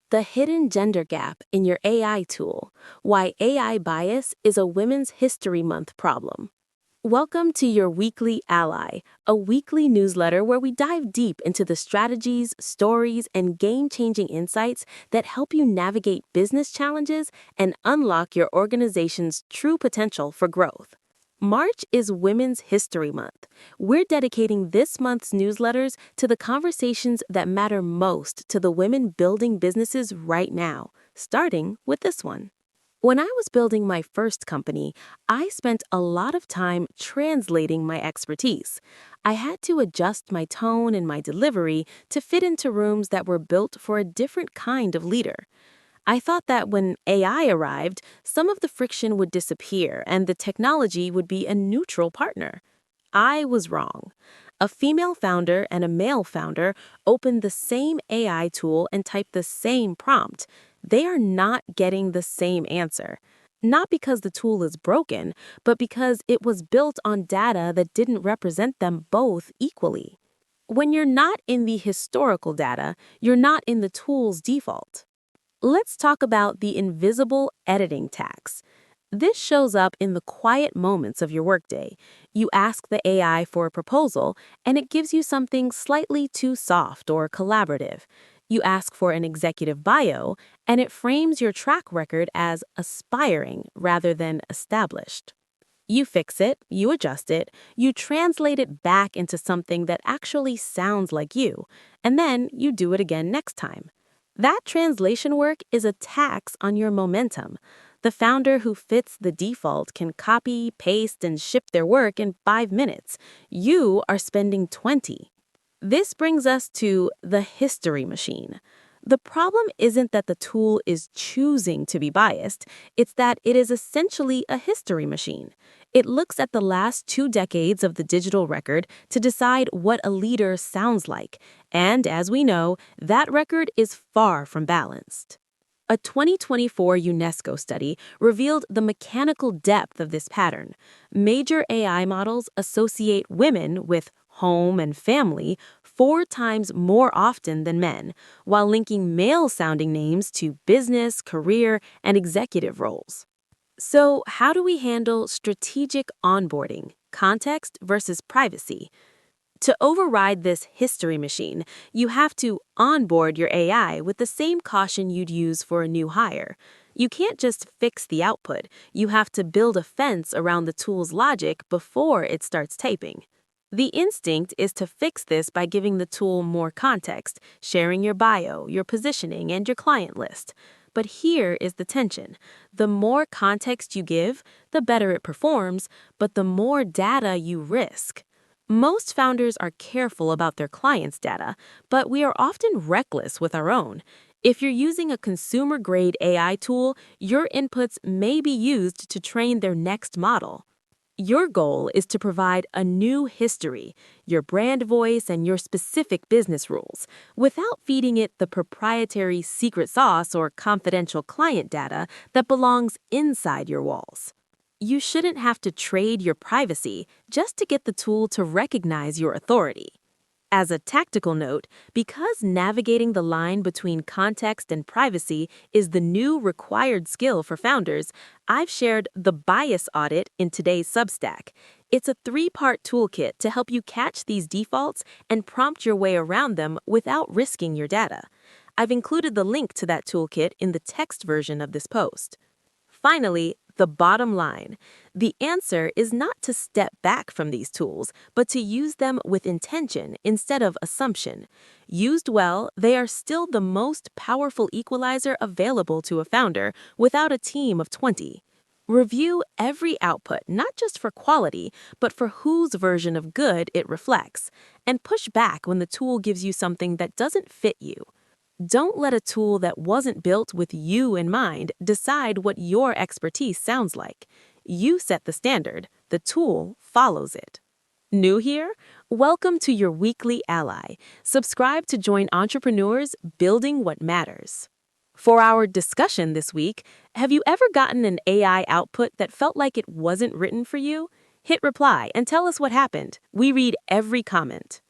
The hidden gender gap in your AI tool, why AI bias is a Women's History Month problem. Welcome to your Weekly Ally, a weekly newsletter where we dive deep into the strategies, stories, and game-changing insights that help you navigate business challenges and unlock your organization's true potential for growth. March is Women's History Month. We're dedicating this month's newsletters to the conversations that matter most to the women building businesses right now, starting with this one. When I was building my first company, I spent a lot of time translating my expertise. I had to adjust my tone and my delivery to fit into rooms that were built for a different kind of leader. I thought that when AI arrived, some of the friction would disappear and the technology would be a neutral partner. I was wrong. A female founder and a male founder opened the same AI tool and typed the same prompt. They are not getting the same answer. Not because the tool is broken, but because it was built on data that didn't represent them both equally. When you're not in the historical data, you're not in the tool's default. Let's talk about the invisible editing tax. This shows up in the quiet moments of your workday. You ask the AI for a proposal, and it gives you something slightly too soft or collaborative. You ask for an executive bio, and it frames your track record as aspiring rather than established. You fix it, you adjust it, you translate it back into something that actually sounds like you, and then you do it again next time. That translation work is a tax on your momentum. The founder who fits the default can copy, paste, and ship their work in 5 minutes. You are spending 20. This brings us to the history machine. The problem isn't that the tool is choosing to be biased, it's that it is essentially a history machine. It looks at the last 2 decades of the digital record to decide what a leader sounds like, and as we know, that record is far from balanced. A 2024 UNESCO study revealed the mechanical depth of this pattern. Major AI models associate women with home and family 4 times more often than men, while linking male-sounding names to business, career, and executive roles. So, how do we handle strategic onboarding, context versus privacy? To override this history machine, you have to onboard your AI with the same caution you'd use for a new hire. You can't just fix the output. You have to build a fence around the tool's logic before it starts typing. The instinct is to fix this by giving the tool more context, sharing your bio, your positioning, and your client list. But here is the tension. The more context you give, the better it performs, but the more data you risk. Most founders are careful about their clients' data, but we are often reckless with our own. If you're using a consumer-grade AI tool, your inputs may be used to train their next model. Your goal is to provide a new history, your brand voice, and your specific business rules, without feeding it the proprietary secret sauce or confidential client data that belongs inside your walls. You shouldn't have to trade your privacy just to get the tool to recognize your authority. As a tactical note, because navigating the line between context and privacy is the new required skill for founders, I've shared the bias audit in today's Substack. It's a 3-part toolkit to help you catch these defaults and prompt your way around them without risking your data. I've included the link to that toolkit in the text version of this post. Finally, the bottom line. The answer is not to step back from these tools, but to use them with intention instead of assumption. Used well, they are still the most powerful equalizer available to a founder without a team of 20. Review every output, not just for quality, but for whose version of good it reflects, and push back when the tool gives you something that doesn't fit you. Don't let a tool that wasn't built with you in mind decide what your expertise sounds like. You set the standard, the tool follows it. New here? Welcome to your Weekly Ally. Subscribe to join entrepreneurs building what matters. For our discussion this week, have you ever gotten an AI output that felt like it wasn't written for you? Hit reply and tell us what happened. We read every comment.